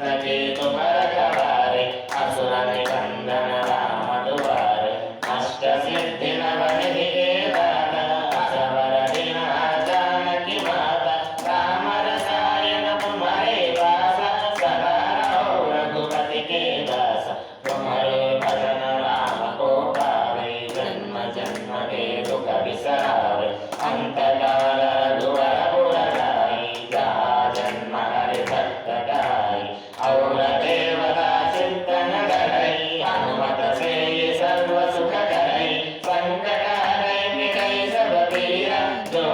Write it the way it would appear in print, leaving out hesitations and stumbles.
केतु परकवारे असुर निकंदन राम दुआरे अष्ट सिद्धि नव निधि के दाता असवर दिन जानकी माता राम रसायन तुम्हारे वासा सदा रहो रघुपति के दासा तुम्हारे भजन राम को पावे जन्म जन्म के दुख बिसरावे अंत काल रघुवर पुर जाई जहाँ जन्म हरि भक्त गाई और देवता चिंतन करई हनुमत से सर्व सुख करई संकट हरै मिटई सब पीरा जो